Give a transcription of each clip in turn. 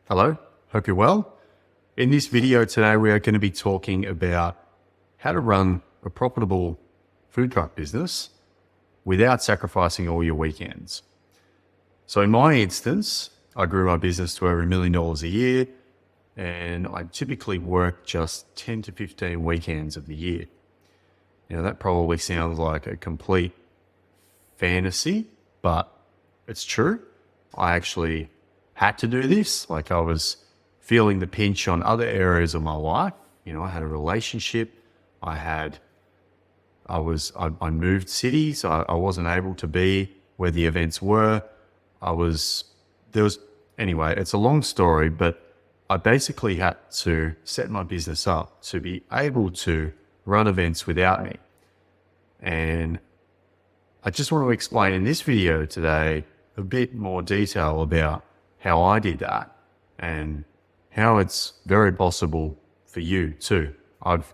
Hello, hope you're well. In this video today, we are going to be talking about how to run a profitable food truck business without sacrificing all your weekends. So in my instance, I grew my business to over $1 million a year, and I typically work just 10 to 15 weekends of the year. Now that probably sounds like a complete fantasy, but it's true. I actually had to do this. Like, I was feeling the pinch on other areas of my life. I had a relationship. I moved cities. I wasn't able to be where the events were. Anyway, it's a long story, but I basically had to set my business up to be able to run events without me. And I just want to explain in this video today a bit more detail about how I did that and how it's very possible for you too. I've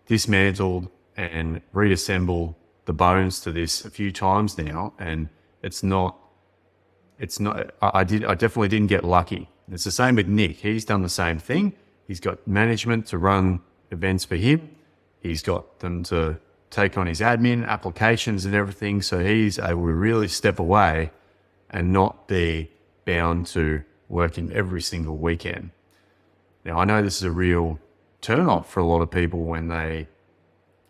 dismantled and reassembled the bones to this a few times now, and I definitely didn't get lucky. It's the same with Nick. He's done the same thing. He's got management to run events for him. He's got them to take on his admin, applications and everything. So he's able to really step away and not be bound to working every single weekend. Now, I know this is a real turn off for a lot of people when they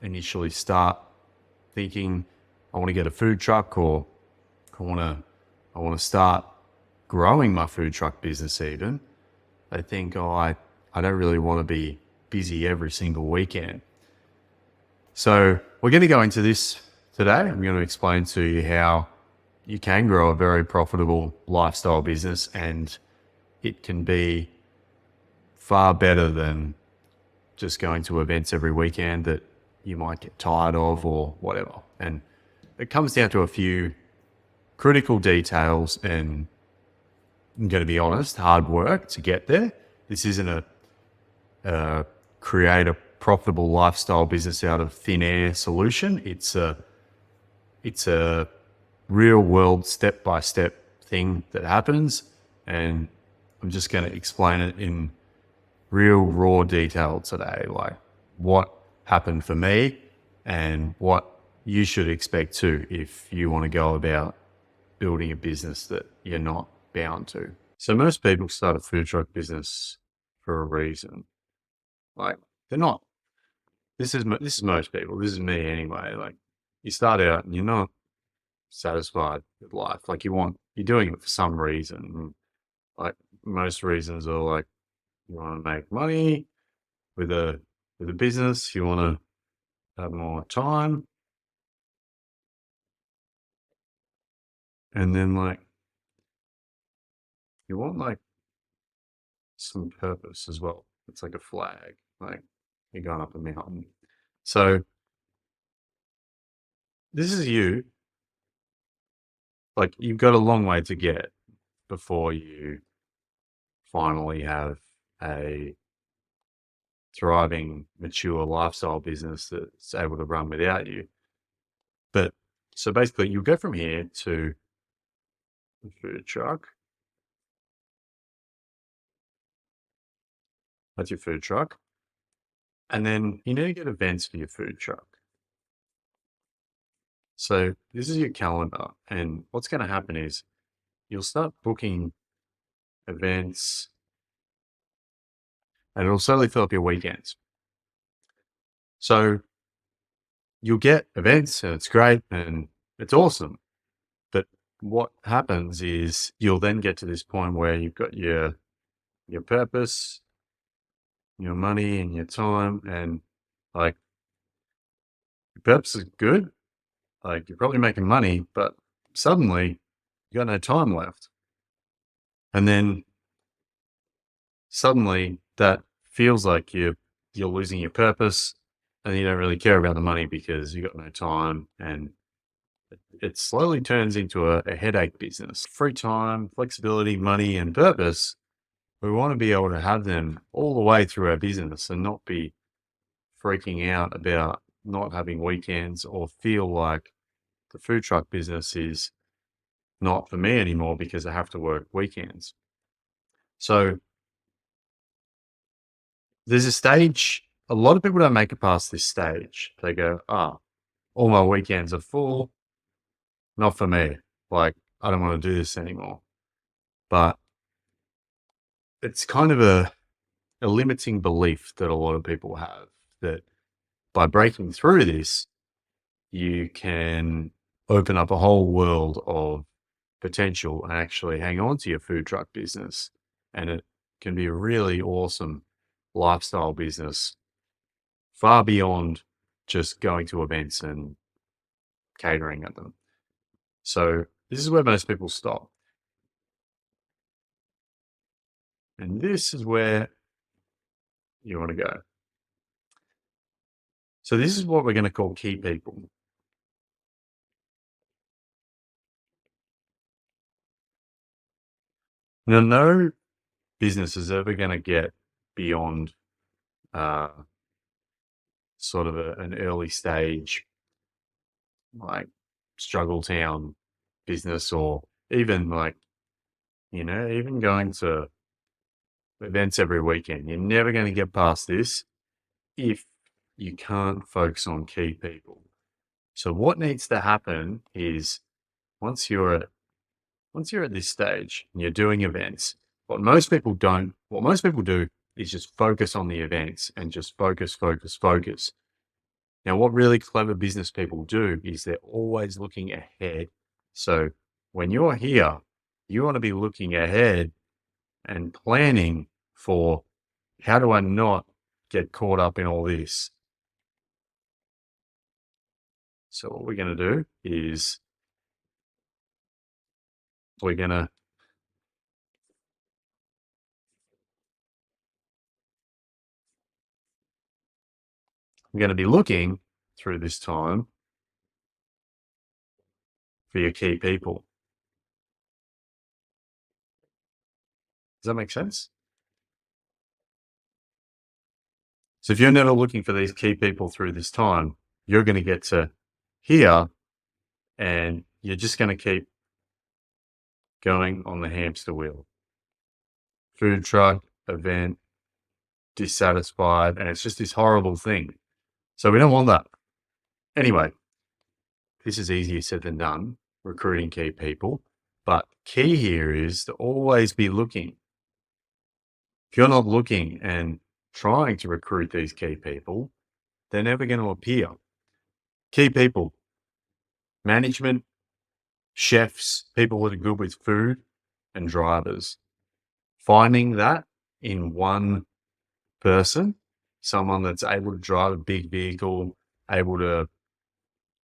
initially start thinking, I want to get a food truck, or I want to start growing my food truck business even. They think, I don't really want to be busy every single weekend. So we're going to go into this today. I'm going to explain to you how you can grow a very profitable lifestyle business, and it can be far better than just going to events every weekend that you might get tired of or whatever. And it comes down to a few critical details, and I'm going to be honest, hard work to get there. This isn't a create a profitable lifestyle business out of thin air solution. It's a real world step-by-step thing that happens, and I'm just going to explain it in real raw detail today, like what happened for me and what you should expect too if you want to go about building a business that you're not bound to. So most people start a food truck business for a reason. Like, they're not. This is most people. This is me anyway. Like, you start out and you're not satisfied with life. Like, you're doing it for some reason. Like, most reasons are like, you want to make money with a business, you want to have more time, and then like you want like some purpose as well. It's like a flag, like you're going up a mountain. So this is you. Like, you've got a long way to get before you finally have a thriving, mature lifestyle business that's able to run without you. But so basically, you go from here to the food truck. That's your food truck. And then you need to get events for your food truck. So this is your calendar. And what's going to happen is you'll start booking events, and it'll slowly fill up your weekends. So you'll get events, and it's great and it's awesome. But what happens is you'll then get to this point where you've got your purpose, your money and your time, and like, your purpose is good. Like, you're probably making money, but suddenly you got no time left. And then suddenly that feels like you're losing your purpose, and you don't really care about the money because you got no time, and it slowly turns into a headache business. Free time, flexibility, money, and purpose. We want to be able to have them all the way through our business and not be freaking out about not having weekends, or feel like the food truck business is not for me anymore because I have to work weekends. So there's a stage, a lot of people don't make it past this stage. They go, all my weekends are full. Not for me. Like, I don't want to do this anymore. But it's kind of a limiting belief that a lot of people have that by breaking through this, you can open up a whole world of potential and actually hang on to your food truck business. And it can be a really awesome lifestyle business, far beyond just going to events and catering at them. So this is where most people stop. And this is where you want to go. So this is what we're going to call key people. Now, no business is ever going to get beyond uh, sort of an early stage, like struggle town business, or even like, even going to events every weekend. You're never going to get past this if you can't focus on key people. So what needs to happen is once you're at this stage and you're doing events, what most people do is just focus on the events and just focus, focus, focus. Now, what really clever business people do is they're always looking ahead. So when you're here, you want to be looking ahead and planning for how do I not get caught up in all this? So what we're going to do is we're going to we're going to be looking through this time for your key people. Does that make sense? So if you're never looking for these key people through this time, you're going to get to here and you're just going to keep going on the hamster wheel. Food truck, event, dissatisfied, and it's just this horrible thing. So we don't want that. Anyway, this is easier said than done, recruiting key people. But key here is to always be looking. If you're not looking and trying to recruit these key people, they're never going to appear. Key people, management, chefs, people that are good with food, and drivers. Finding that in one person, someone that's able to drive a big vehicle, able to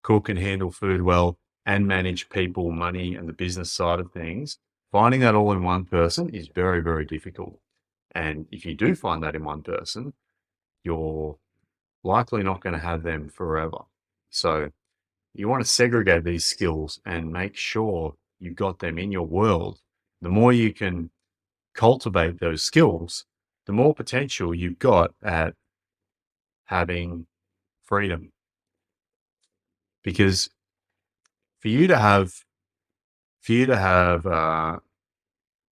cook and handle food well, and manage people, money, and the business side of things, finding that all in one person is very, very difficult. And if you do find that in one person, you're likely not going to have them forever. So you want to segregate these skills and make sure you've got them in your world. The more you can cultivate those skills, the more potential you've got at having freedom. Because for you to have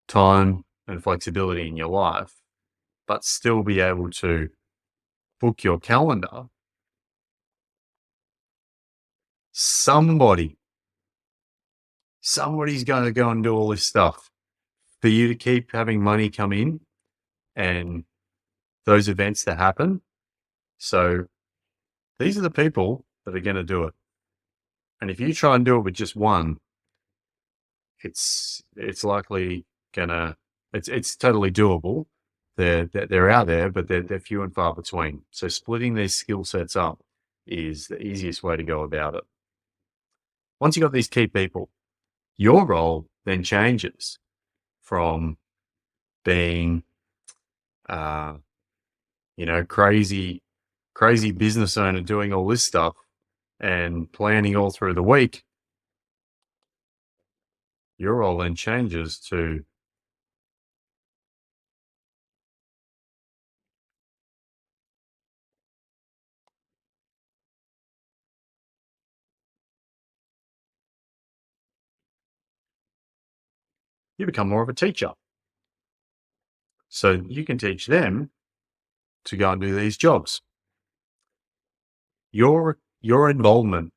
time and flexibility in your life, but still be able to book your calendar, somebody's going to go and do all this stuff for you to keep having money come in and those events to happen. So these are the people that are going to do it. And if you try and do it with just one, it's likely gonna it's totally doable. They're out there, but they're few and far between. So splitting these skill sets up is the easiest way to go about it. Once you got these key people, your role then changes from being, uh, crazy business owner doing all this stuff and planning all through the week. Your role then changes to you become more of a teacher. So you can teach them to go and do these jobs. Your involvement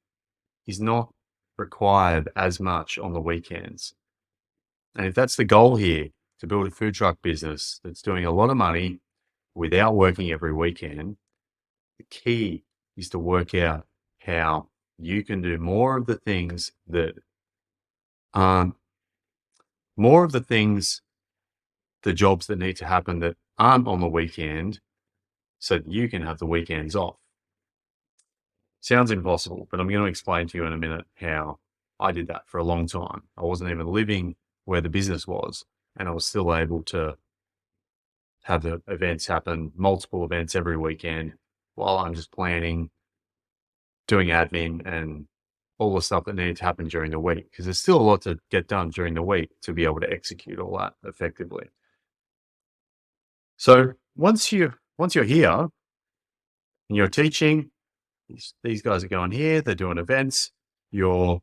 is not required as much on the weekends. And if that's the goal here, to build a food truck business that's doing a lot of money without working every weekend, the key is to work out how you can do more of the things that aren't more of the things, the jobs that need to happen that aren't on the weekend so that you can have the weekends off. Sounds impossible, but I'm going to explain to you in a minute how I did that for a long time. I wasn't even living where the business was, and I was still able to have the events happen, multiple events every weekend while I'm just planning, doing admin and all the stuff that needed to happen during the week. Because there's still a lot to get done during the week to be able to execute all that effectively. So once you're here and you're teaching, these guys are going here, they're doing events, you're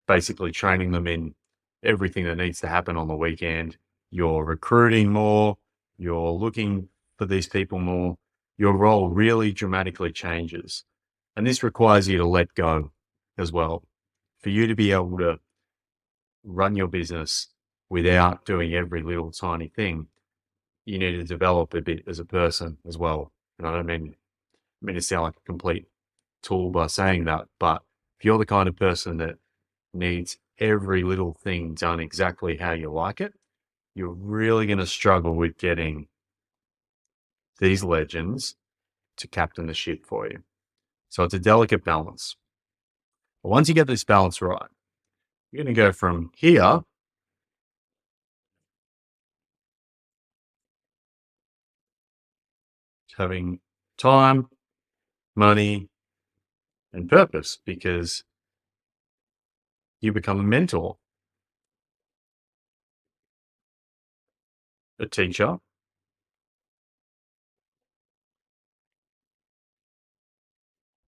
basically training them in everything that needs to happen on the weekend. You're recruiting more, you're looking for these people more. Your role really dramatically changes. And this requires you to let go as well. For you to be able to run your business without doing every little tiny thing, you need to develop a bit as a person as well. And I don't mean to sound like a complete tool by saying that, but if you're the kind of person that needs every little thing done exactly how you like it, you're really going to struggle with getting these legends to captain the ship for you. So it's a delicate balance. But once you get this balance right, you're going to go from here to having time, money, and purpose because you become a mentor, a teacher,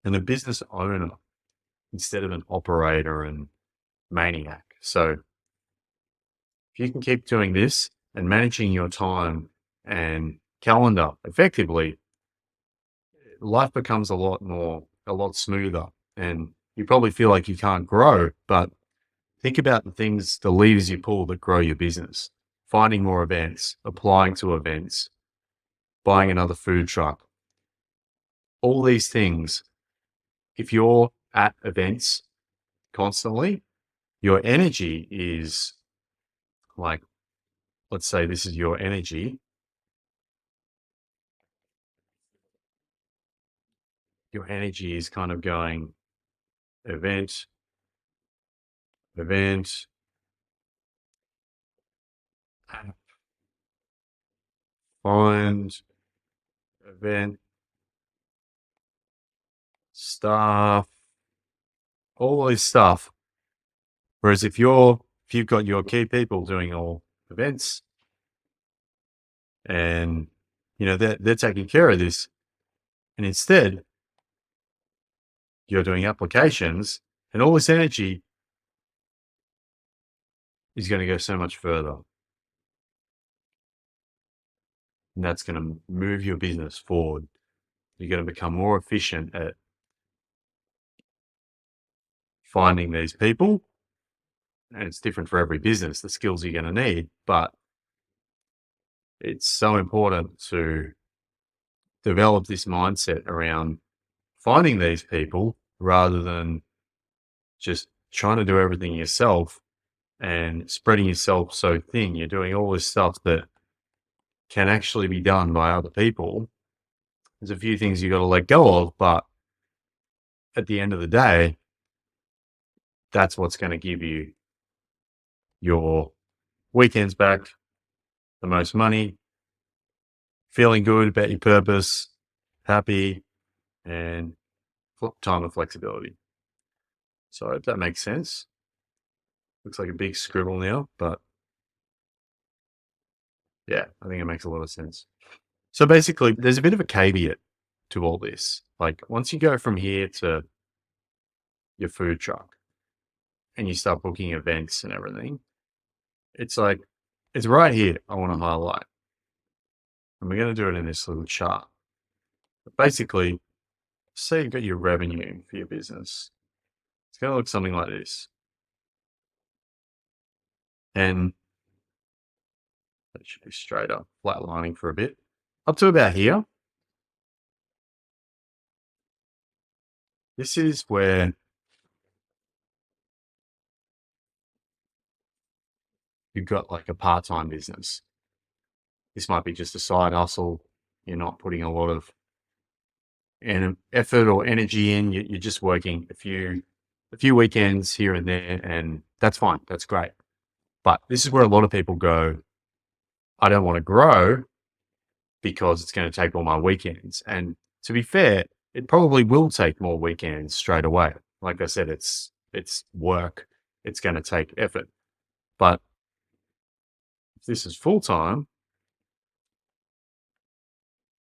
and a business owner instead of an operator and maniac. So if you can keep doing this and managing your time and calendar effectively, life becomes a lot smoother. And you probably feel like you can't grow, but think about the things, the levers you pull that grow your business. Finding more events, applying to events, buying another food truck. All these things, if you're at events constantly, your energy is like, let's say this is your energy. Your energy is kind of going event, event, find, event, staff, all this stuff. Whereas if you've got your key people doing all events and they're taking care of this, and instead you're doing applications and all this energy is going to go so much further. And that's going to move your business forward. You're going to become more efficient at finding these people. And it's different for every business, the skills you're going to need, but it's so important to develop this mindset around finding these people rather than just trying to do everything yourself and spreading yourself so thin. You're doing all this stuff that can actually be done by other people. There's a few things you got to let go of, but at the end of the day, that's what's going to give you your weekends back, the most money, feeling good about your purpose, happy, and time of flexibility. So I hope that makes sense. Looks like a big scribble now, but yeah, I think it makes a lot of sense. So basically, there's a bit of a caveat to all this. Like once you go from here to your food truck and you start booking events and everything, it's like, it's right here I want to highlight. And we're going to do it in this little chart. But basically, say you've got your revenue for your business. It's going to look something like this. And it should be straight up, flatlining for a bit. Up to about here. This is where you've got like a part-time business. This might be just a side hustle. You're not putting a lot of effort or energy in. You're just working a few weekends here and there, and that's fine. That's great. But this is where a lot of people go, I don't want to grow because it's going to take all my weekends. And to be fair, it probably will take more weekends straight away. Like I said, it's work. It's going to take effort. But if this is full time,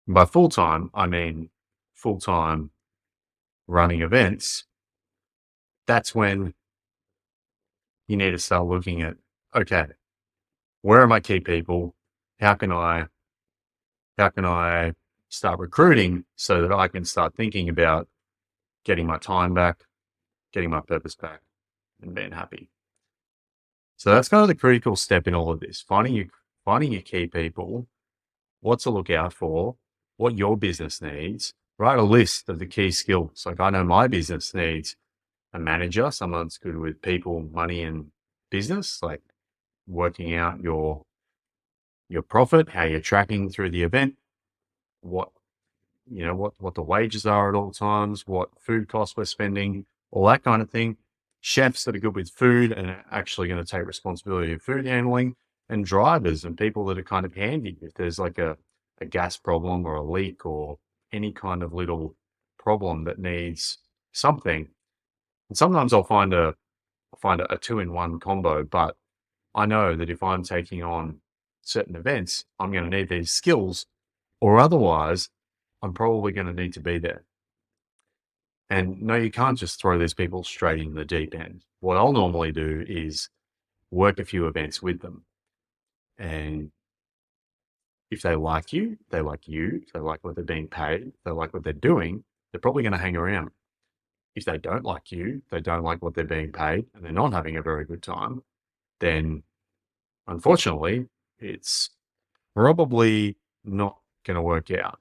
by full time, I mean full time running events, that's when you need to start looking at, okay, where are my key people? How can I start recruiting so that I can start thinking about getting my time back, getting my purpose back, and being happy? So that's kind of the critical step in all of this. Finding your key people, what to look out for, what your business needs. Write a list of the key skills. Like I know my business needs a manager, someone that's good with people, money, and business, like working out your profit, how you're tracking through the event, what the wages are at all times, what food costs we're spending, all that kind of thing. Chefs that are good with food and are actually going to take responsibility of food handling, and drivers and people that are kind of handy if there's like a gas problem or a leak or any kind of little problem that needs something. And sometimes I'll find a 2-in-1 combo, but I know that if I'm taking on certain events, I'm going to need these skills, or otherwise I'm probably going to need to be there. And no, you can't just throw these people straight in the deep end. What I'll normally do is work a few events with them. And if they like you, they like what they're being paid, they like what they're doing, they're probably going to hang around. If they don't like you, they don't like what they're being paid, and they're not having a very good time, then unfortunately, it's probably not going to work out.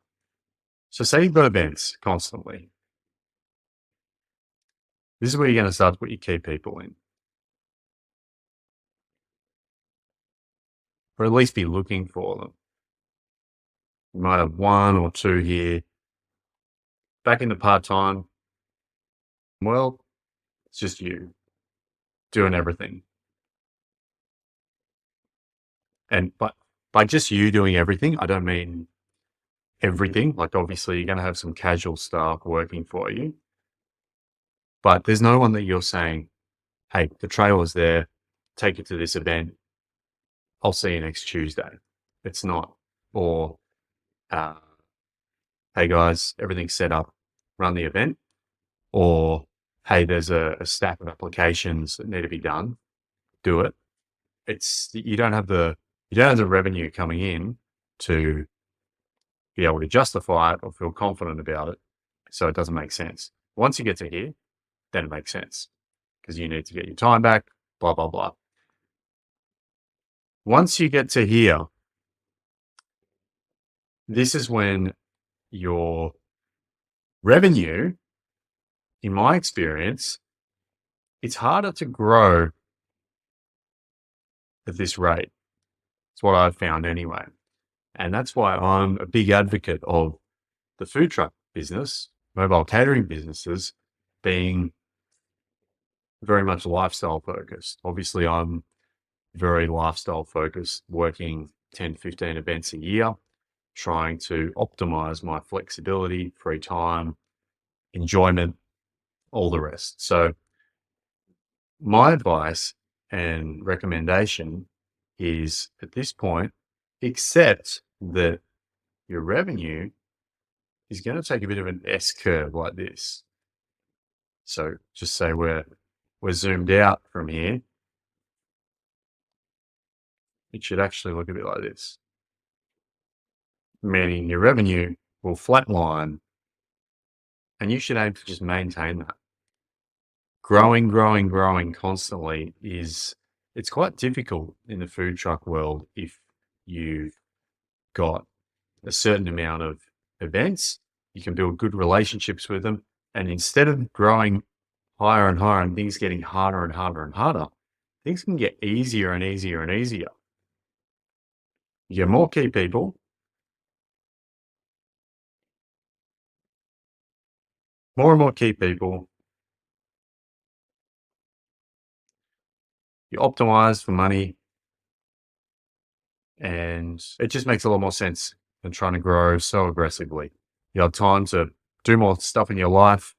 So say you've got events constantly. This is where you're going to start to put your key people in, or at least be looking for them. You might have 1 or 2 here. Back into part-time, well, it's just you doing everything. And but by just you doing everything, I don't mean everything. Like obviously you're going to have some casual staff working for you, but there's no one that you're saying, hey, the trailer's there, take it to this event, I'll see you next Tuesday. It's not. Or, hey guys, everything's set up, run the event. Or, hey, there's a stack of applications that need to be done, do it. You don't have the revenue coming in to be able to justify it or feel confident about it. So it doesn't make sense. Once you get to here, then it makes sense because you need to get your time back, blah, blah, blah. Once you get to here, this is when your revenue, in my experience, it's harder to grow at this rate. It's what I've found anyway. And that's why I'm a big advocate of the food truck business, mobile catering businesses being very much lifestyle focused. Obviously, I'm very lifestyle focused, working 10, 15 events a year, trying to optimize my flexibility, free time, enjoyment, all the rest. So my advice and recommendation is at this point, accept that your revenue is going to take a bit of an S curve like this. So just say we're zoomed out from here. It should actually look a bit like this. meaning your revenue will flatline, and you should aim to just maintain that. Growing constantly it's quite difficult in the food truck world if you've got a certain amount of events. You can build good relationships with them. And instead of growing higher and higher and things getting harder and harder and harder, things can get easier and easier and easier. You get more key people, more and more key people. You optimize for money, and it just makes a lot more sense than trying to grow so aggressively. You have time to do more stuff in your life,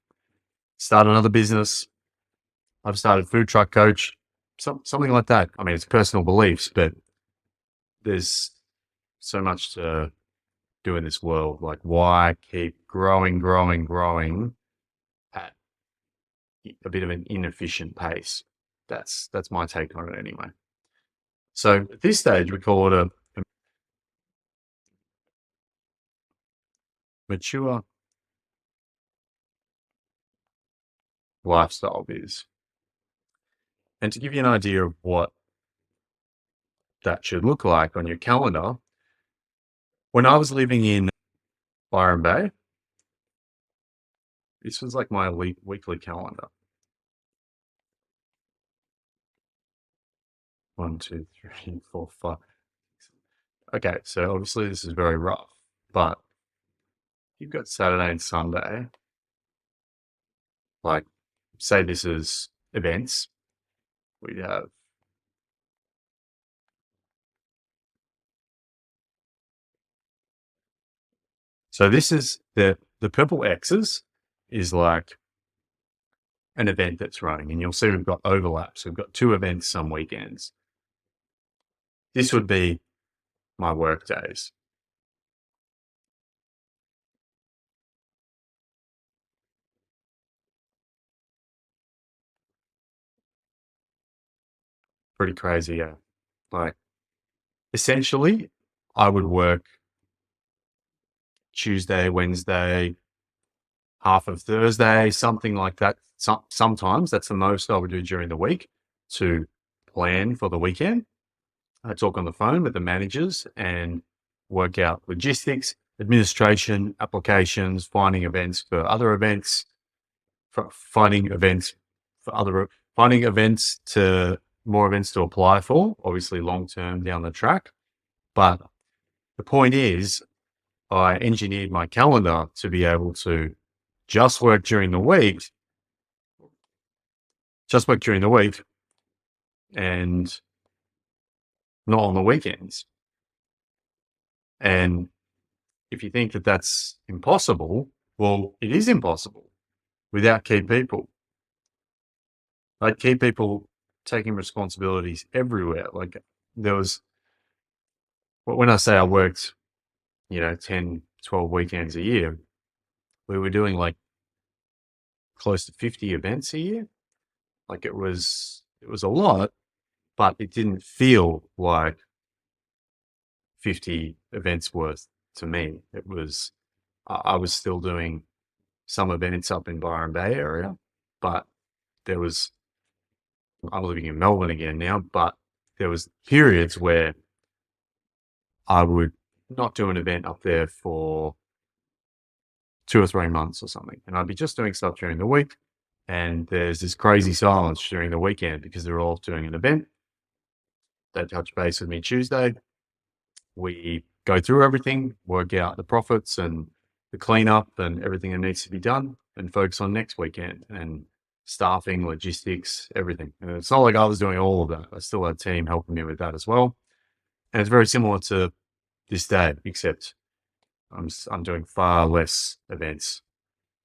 start another business. I've started Food Truck Coach, something like that. I mean, it's personal beliefs, but there's so much to do in this world. Like, why keep growing at a bit of an inefficient pace? That's my take on it anyway. So at this stage, we call it a mature lifestyle biz. And to give you an idea of what that should look like on your calendar, when I was living in Byron Bay, this was like my weekly calendar. 1, 2, 3, 4, 5. Okay, so obviously this is very rough, but you've got Saturday and Sunday. Like, say this is events. We have so this is the purple X's is like an event that's running, and you'll see we've got overlaps. We've got 2 events some weekends. This would be my work days. Pretty crazy, yeah. Like, essentially, I would work Tuesday, Wednesday, half of Thursday, something like that. Sometimes that's the most I would do during the week to plan for the weekend. I talk on the phone with the managers and work out logistics, administration, applications, finding events for other events, finding events for other, finding events to more events to apply for, obviously long term down the track. But the point is, I engineered my calendar to be able to just work during the week, and not on the weekends. And if you think that that's impossible, well, it is impossible without key people. Like, key people taking responsibilities everywhere. Like, there was, when I say I worked, 10, 12 weekends a year, we were doing like close to 50 events a year. Like, it was a lot, but it didn't feel like 50 events worth to me. It was, I was still doing some events up in Byron Bay area, but there was, I'm living in Melbourne again now, but there was periods where I would not do an event up there for 2 or 3 months or something. And I'd be just doing stuff during the week. And there's this crazy silence during the weekend because they're all doing an event. They touch base with me Tuesday. We go through everything, work out the profits and the cleanup and everything that needs to be done, and focus on next weekend and staffing, logistics, everything. And it's not like I was doing all of that. I still had a team helping me with that as well. And it's very similar to this day, except I'm doing far less events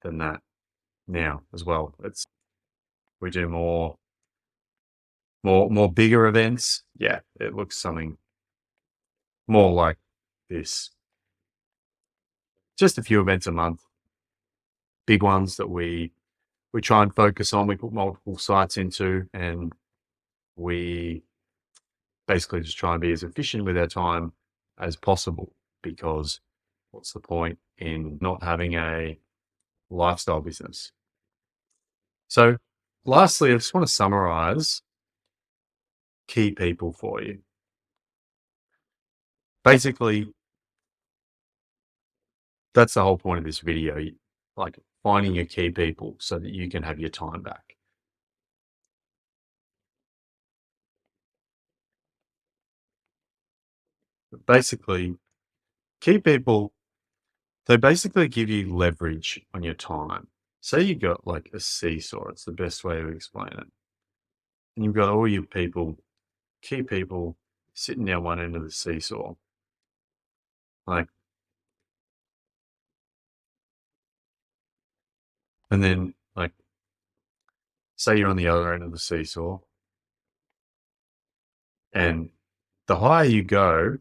than that now as well. We do more bigger events. Yeah, it looks something more like this. Just a few events a month, big ones that we try and focus on. We put multiple sites into, and we basically just try and be as efficient with our time as possible, because what's the point in not having a lifestyle business? So, lastly, I just want to summarize key people for you. Basically, that's the whole point of this video, like finding your key people so that you can have your time back. But basically, key people, they basically give you leverage on your time. Say you got like a seesaw, it's the best way to explain it. And you've got all your people, key people, sitting down one end of the seesaw. Like, and then like, say you're on the other end of the seesaw, and the higher you go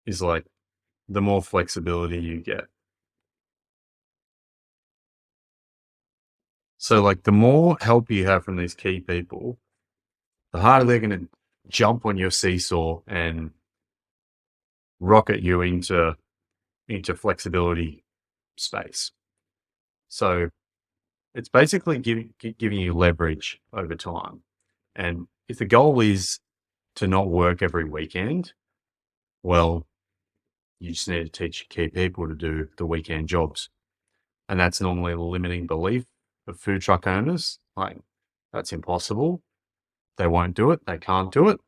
is like the more flexibility you get. So like the more help you have from these key people, the harder they're going to jump on your seesaw and rocket you into flexibility space. So it's basically giving you leverage over time. And if the goal is to not work every weekend, well, you just need to teach key people to do the weekend jobs. And that's normally the limiting belief of food truck owners. Like, that's impossible. They won't do it. They can't do it.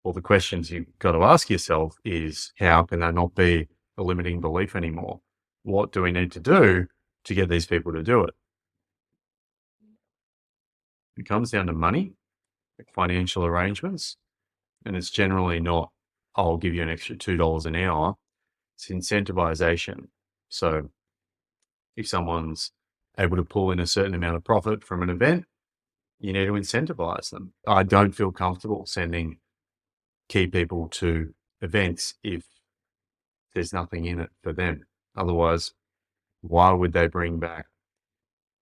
Well, the questions you've got to ask yourself is, how can that not be a limiting belief anymore? What do we need to do to get these people to do it? It comes down to money, like financial arrangements, and it's generally not, I'll give you an extra $2 an hour. It's incentivization. So if someone's able to pull in a certain amount of profit from an event, you need to incentivize them. I don't feel comfortable sending key people to events if there's nothing in it for them. Otherwise, why would they bring back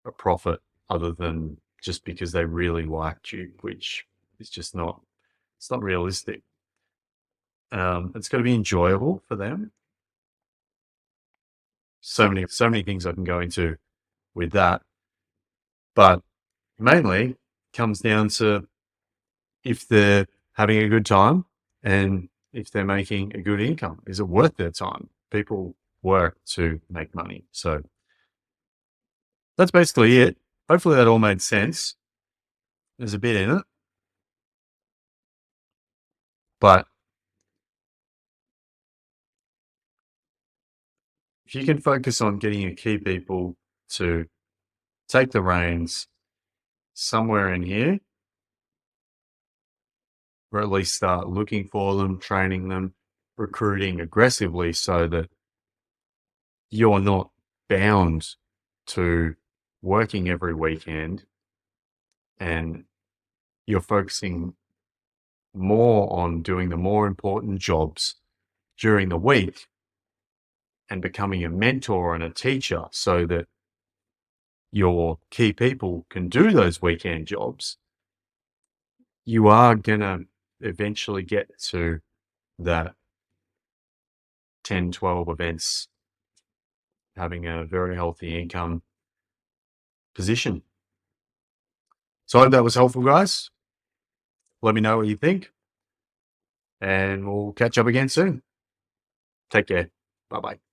a profit other than just because they really liked you, which is just not, it's not realistic. It's got to be enjoyable for them. So many things I can go into with that, but mainly comes down to if they're having a good time and if they're making a good income. Is it worth their time? People work to make money. So that's basically it. Hopefully that all made sense. There's a bit in it, but if you can focus on getting your key people to take the reins somewhere in here, or at least start looking for them, training them, recruiting aggressively so that you're not bound to working every weekend and you're focusing more on doing the more important jobs during the week and becoming a mentor and a teacher so that your key people can do those weekend jobs, you are going to eventually get to that 10, 12 events, having a very healthy income position. So I hope that was helpful, guys. Let me know what you think, and we'll catch up again soon. Take care. Bye-bye.